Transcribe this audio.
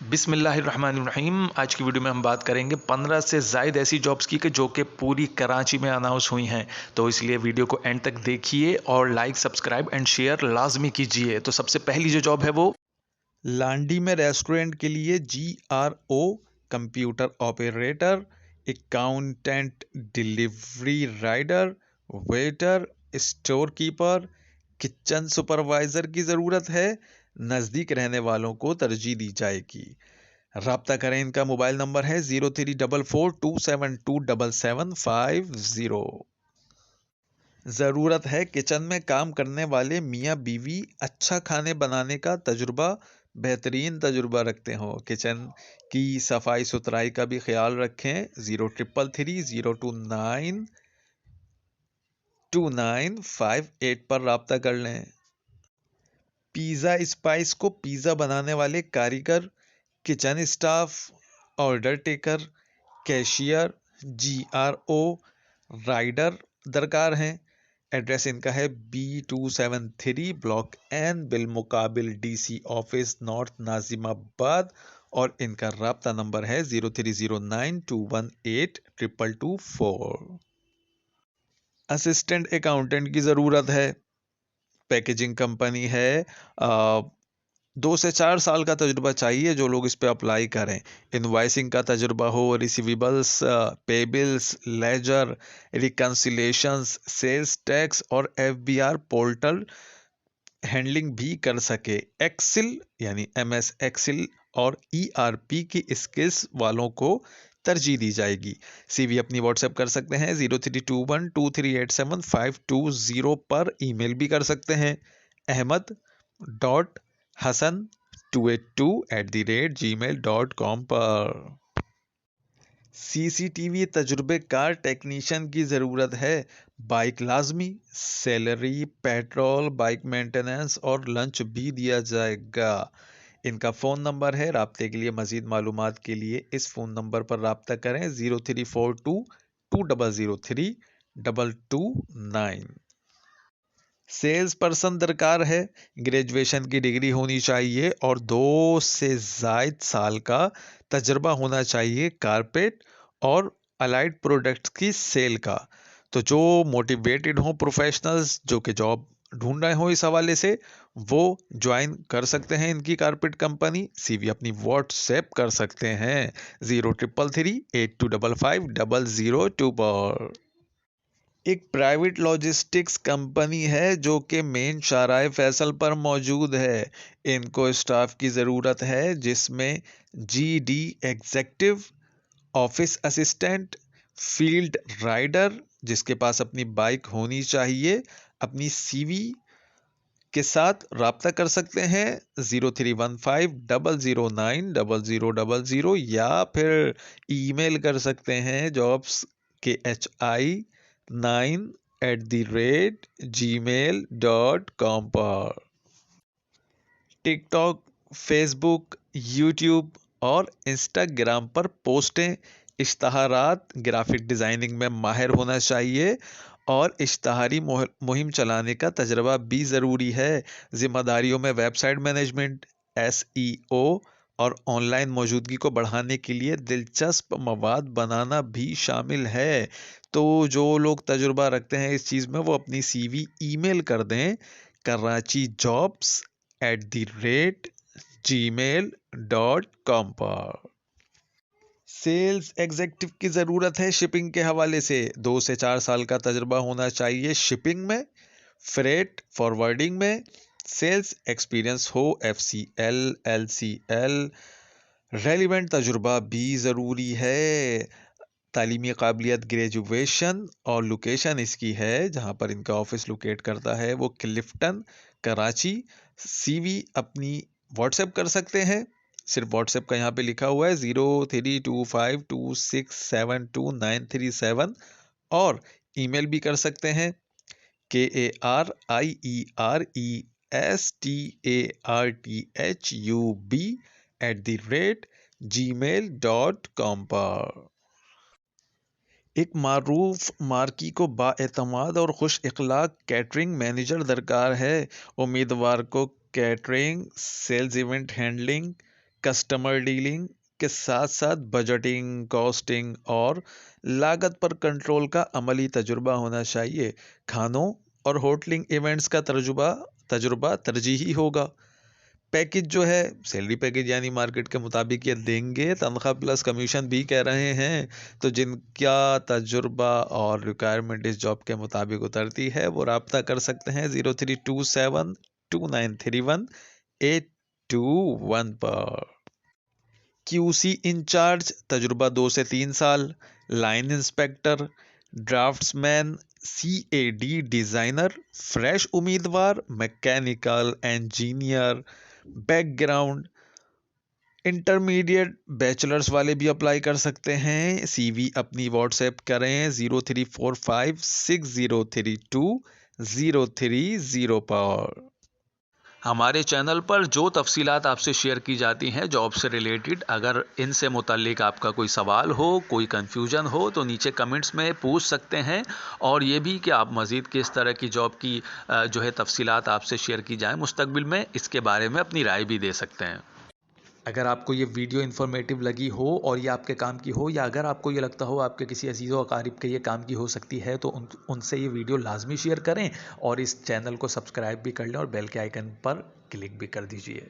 बिस्मिल्लाहिर्रहमानिर्रहीम। आज की वीडियो में हम बात करेंगे 15 से ज़ायद ऐसी जॉब्स की जो कि पूरी कराची में अनाउंस हुई हैं। तो इसलिए वीडियो को एंड तक देखिए और लाइक, सब्सक्राइब एंड शेयर लाजमी कीजिए। तो सबसे पहली जो जॉब है वो लांडी में रेस्टोरेंट के लिए GRO, computer operator, accountant, delivery rider, waiter, store keeper, kitchen supervisor की ज़रूरत है। नज़दीक रहने वालों को तरजीह दी जाएगी। राब्ता करें, इनका मोबाइल नंबर है 0344272750। ज़रूरत है किचन में काम करने वाले मियाँ बीवी अच्छा खाने बनाने का बेहतरीन तजुर्बा रखते हो। किचन की सफाई सुथराई का भी ख्याल रखें। 0333-029-2958 पर राब्ता कर लें। पिज़्ज़ा स्पाइस को पिज़्ज़ा बनाने वाले कारीगर, kitchen staff, order taker, cashier, GRO rider दरकार हैं। एड्रेस इनका है B273 ब्लॉक N, बिलमुकाबिल DC ऑफिस, नॉर्थ नाजिमाबाद। और इनका राब्ता नंबर है 0309218224। असिस्टेंट अकाउंटेंट की ज़रूरत है। पैकेजिंग कंपनी है। 2 से 4 साल का तजुर्बा चाहिए जो लोग इस पे अप्लाई करें। इनवाइसिंग का तजुर्बा हो, रिसीवेबल्स, पेबिल्स, लेजर, रिकन्सिलेशंस, सेल्स टैक्स और FBR पोर्टल हैंडलिंग भी कर सके। एक्सेल यानी MS एक्सेल और ERP की स्किल्स वालों को तरजीह दी जाएगी। CV अपनी व्हाट्सएप कर सकते हैं 03212387 520 पर। ईमेल भी कर सकते हैं ahmad.hasan282@gmail.com पर। CCTV तजुर्बेकार टेक्नीशियन की ज़रूरत है। बाइक लाजमी। सैलरी, पेट्रोल, बाइक मेंटेनेंस और लंच भी दिया जाएगा। इनका फ़ोन नंबर है। राब्ते के लिए मज़ीद मालूमात के लिए इस फ़ोन नंबर पर राब्ता करें 0342200229। सेल्स पर्सन दरकार है। ग्रेजुएशन की डिग्री होनी चाहिए और 2 से ज़ायद साल का तजर्बा होना चाहिए कारपेट और अलाइड प्रोडक्ट्स की सेल का। तो जो मोटिवेटेड हों प्रोफेशनल्स जो कि जॉब ढूंढ रहे हो इस हवाले से, वो ज्वाइन कर सकते हैं इनकी कारपेट कंपनी। CV अपनी व्हाट्सएप कर सकते हैं 033382555002 पर। एक प्राइवेट लॉजिस्टिक्स कंपनी है जो कि मेन शाहराह फैसल पर मौजूद है। इनको स्टाफ की ज़रूरत है जिसमें GD executive, office assistant, field rider जिसके पास अपनी बाइक होनी चाहिए, अपनी CV के साथ राब्ता कर सकते हैं 031500900000 या फिर ईमेल कर सकते हैं jobs के hi9@gmail.com पर। टिकटॉक, फेसबुक, यूट्यूब और इंस्टाग्राम पर पोस्टें, इश्तहारात, ग्राफिक डिज़ाइनिंग में माहिर होना चाहिए और इश्तहारी मुहिम चलाने का तजर्बा भी ज़रूरी है। ज़िम्मेदारियों में वेबसाइट मैनेजमेंट, SEO और ऑनलाइन मौजूदगी को बढ़ाने के लिए दिलचस्प मवाद बनाना भी शामिल है। तो जो लोग तजुर्बा रखते हैं इस चीज़ में वो अपनी CV ईमेल कर दें karachi@gmail.com पर। सेल्स एग्जेक्टिव की ज़रूरत है शिपिंग के हवाले से। 2 से 4 साल का तजर्बा होना चाहिए शिपिंग में, फ्रेट फॉरवर्डिंग में। सेल्स एक्सपीरियंस हो, FCL, LCL। रेलिवेंट तजुर्बा भी ज़रूरी है। तालीमी काबिलियत ग्रेजुएशन और लोकेशन इसकी है जहाँ पर इनका ऑफिस लोकेट करता है वो क्लिफ्टन, कराची। CV अपनी व्हाट्सएप कर सकते हैं। सिर्फ व्हाट्सएप का यहाँ पे लिखा हुआ है 032526729337। और ईमेल भी कर सकते हैं KARIERESTARTHUB@gmail.com पर। एक मारूफ मार्की को बाएतमाद और खुश इखलाक कैटरिंग मैनेजर दरकार है। उम्मीदवार को catering, sales, event handling, customer dealing के साथ साथ बजटिंग, कॉस्टिंग और लागत पर कंट्रोल का अमली तजुर्बा होना चाहिए। खानों और होटलिंग इवेंट्स का तजुर्बा तरजीही होगा। पैकेज जो है सैलरी पैकेज यानी मार्केट के मुताबिक ये देंगे, तनख्वाह प्लस कमीशन भी कह रहे हैं। तो जिनका तजुर्बा और रिक्वायरमेंट इस जॉब के मुताबिक उतरती है वो राब्ता कर सकते हैं 03272931 पर। QC इंचार्ज तजुर्बा 2 से 3 साल, line inspector, draftsman, CAD designer, fresh उम्मीदवार, mechanical engineer background, intermediate bachelors वाले भी अप्लाई कर सकते हैं। CV अपनी व्हाट्सएप करें 0345603230 पर। हमारे चैनल पर जो तफसीलात आपसे शेयर की जाती हैं जॉब से रिलेटेड, अगर इनसे मुतल्लिक आपका कोई सवाल हो, कोई कन्फ्यूजन हो तो नीचे कमेंट्स में पूछ सकते हैं। और ये भी कि आप मज़ीद किस तरह की जॉब की जो है तफसीलात आपसे शेयर की जाए मुस्तकबिल में, इसके बारे में अपनी राय भी दे सकते हैं। अगर आपको ये वीडियो इन्फॉर्मेटिव लगी हो और ये आपके काम की हो, या अगर आपको ये लगता हो आपके किसी अजीज़ व अकारिब के ये काम की हो सकती है, तो उनसे ये वीडियो लाजमी शेयर करें और इस चैनल को सब्सक्राइब भी कर लें और बेल के आइकन पर क्लिक भी कर दीजिए।